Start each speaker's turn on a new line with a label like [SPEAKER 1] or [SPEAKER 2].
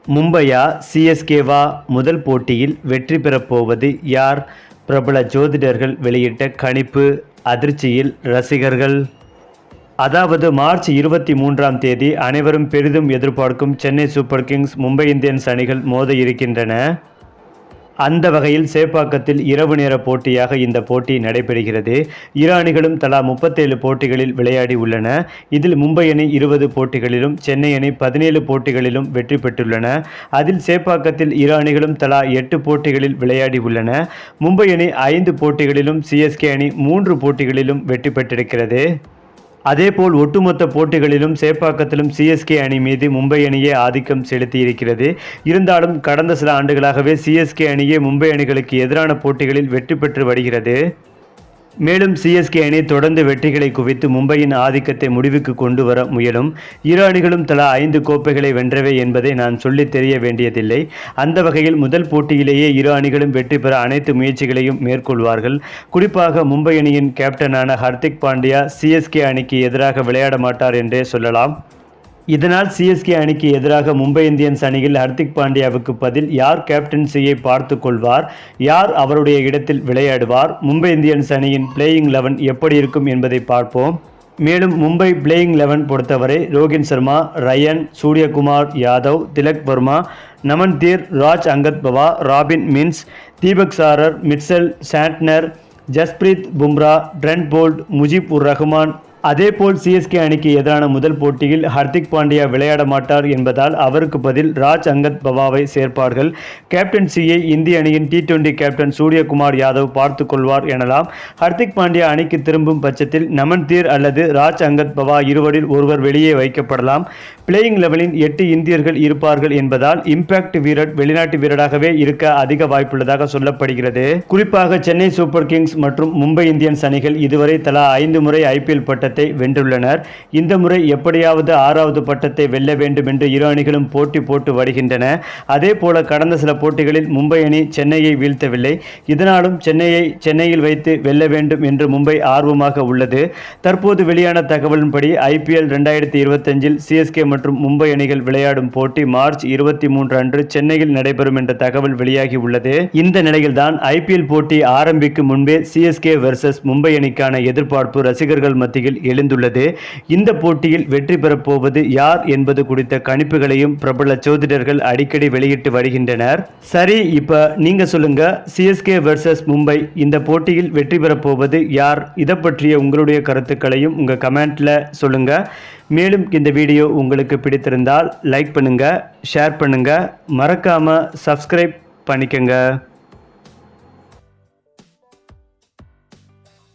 [SPEAKER 1] மும்பையா சிஎஸ்கேவா? முதல் போட்டியில் வெற்றி பெறப்போவது யார்? பிரபல ஜோதிடர்கள் வெளியிட்ட கணிப்பு அதிர்ச்சியில் ரசிகர்கள். அதாவது மார்ச் 23ஆம் தேதி அனைவரும் பெரிதும் எதிர்பார்க்கும் Chennai super Kings, Mumbai Indians அணிகள் மோத இருக்கின்றன. அந்த வகையில் சேப்பாக்கத்தில் இரவு நேர போட்டியாக இந்த போட்டி நடைபெறுகிறது. இரு அணிகளும் தலா 37 போட்டிகளில் விளையாடி உள்ளன. இதில் மும்பை அணி 20 போட்டிகளிலும், சென்னை அணி 17 போட்டிகளிலும் வெற்றி பெற்றுள்ளன. அதில் சேப்பாக்கத்தில் இரு அணிகளும் தலா 8 போட்டிகளில் விளையாடி உள்ளன. மும்பை அணி 5 போட்டிகளிலும், சிஎஸ்கே அணி 3 போட்டிகளிலும் வெற்றி பெற்றிருக்கிறது. அதேபோல் ஒட்டுமொத்த போட்டிகளிலும் சேப்பாக்கத்திலும் சிஎஸ்கே அணி மீது மும்பை அணியே ஆதிக்கம் செலுத்தியிருக்கிறது. இருந்தாலும் கடந்த சில ஆண்டுகளாகவே சிஎஸ்கே அணியே மும்பை அணிகளுக்கு எதிரான போட்டிகளில் வெற்றி பெற்று வருகிறது. மேலும் சிஎஸ்கே அணி தொடர்ந்து வெற்றிகளை குவித்து மும்பையின் ஆதிக்கத்தை முடிவுக்கு கொண்டு வர முயலும். இரு அணிகளும் தலா 5 கோப்பைகளை வென்றவை என்பதை நான் சொல்லி தெரிய வேண்டியதில்லை. அந்த வகையில் முதல் போட்டியிலேயே இரு அணிகளும் வெற்றி பெற அனைத்து முயற்சிகளையும் மேற்கொள்வார்கள். குறிப்பாக மும்பை அணியின் கேப்டனான ஹர்திக் பாண்டியா சிஎஸ்கே அணிக்கு எதிராக விளையாட மாட்டார் என்றே சொல்லலாம். இதனால் சிஎஸ்கே அணிக்கு எதிராக மும்பை இந்தியன்ஸ் அணியில் ஹர்திக் பாண்டியாவுக்கு பதில் யார் கேப்டன்சியை பார்த்து கொள்வார், யார் அவருடைய இடத்தில் விளையாடுவார், மும்பை இந்தியன்ஸ் அணியின் பிளேயிங் 11 எப்படி இருக்கும் என்பதை பார்ப்போம். மேலும் மும்பை பிளேயிங் 11 பொறுத்தவரை Rohit Sharma, Ryan, Suryakumar Yadav, Tilak Varma, Naman Dhir, Raj Angad Bawa, Robin Minz, Deepak Chahar, Mitchell Santner, Jasprit Bumrah, Trent Boult, Mujeeb ur Rahman. அதேபோல் சிஎஸ்கே அணிக்கு எதிரான முதல் போட்டியில் ஹர்திக் பாண்டியா விளையாட மாட்டார் என்பதால் அவருக்கு பதில் ராஜ் அங்கத் பவாவை சேர்ப்பார்கள். கேப்டன்சியை இந்திய அணியின் T20 கேப்டன் சூரியகுமார் யாதவ் பார்த்து கொள்வார் எனலாம். ஹர்திக் பாண்டியா அணிக்கு திரும்பும் பட்சத்தில் நமன்தீர் அல்லது ராஜ் அங்கத் பவா இருவரில் ஒருவர் வெளியே வைக்கப்படலாம். பிளேயிங் 11 8 இந்தியர்கள் இருப்பார்கள் என்பதால் இம்பாக்ட் வீரர் வெளிநாட்டு வீரராகவே இருக்க அதிக வாய்ப்புள்ளதாக சொல்லப்படுகிறது. குறிப்பாக சென்னை சூப்பர் கிங்ஸ் மற்றும் மும்பை இந்தியன்ஸ் அணிகள் இதுவரை தலா 5 முறை ஐபிஎல் பட்டத்தை வென்றுள்ளனர். இந்த முறை எப்படியாவது 6வது பட்டத்தை வெல்ல வேண்டும் என்று இரு அணிகளும் போட்டி போட்டு வருகின்றன. அதே போல கடந்த சில போட்டிகளில் மும்பை அணி சென்னையை வீழ்த்தவில்லை. இதனாலும் சென்னையில் வைத்து வெல்ல வேண்டும் என்று மும்பை ஆர்வமாக உள்ளது. தற்போது வெளியான தகவலின்படி ஐபிஎல் 2025இல் சிஎஸ்கே மற்றும் மும்பை அணிகள் விளையாடும் போட்டி மார்ச் 23 அன்று சென்னையில் நடைபெறும் என்ற தகவல் வெளியாகி உள்ளது. இந்த நிலையில்தான் ஐபிஎல் போட்டி ஆரம்பிக்கும் முன்பே சிஎஸ்கே வெர்சஸ் மும்பை அணிக்கான எதிர்பார்ப்பு ரசிகர்கள் மத்தியில் எழுந்துள்ளது. இந்த போட்டியில் வெற்றி பெறப் போவது யார் என்பது குறித்த கணிப்புகளையும் பிரபல ஜோதிடர்கள் அடிக்கடி வெளியிட்டு வருகின்றனர். சரி, இப்ப நீங்க சொல்லுங்க, சிஎஸ்கே வெர்சஸ் மும்பை இந்த போட்டியில் வெற்றி பெறப் போவது யார்? இதை பற்றிய உங்களுடைய கருத்துக்களையும் உங்க கமெண்ட்ல சொல்லுங்க. மேலும் இந்த வீடியோ உங்களுக்கு பிடித்திருந்தால் லைக் பண்ணுங்க, ஷேர் பண்ணுங்க, மறக்காம சப்ஸ்கிரைப் பண்ணிக்கங்க.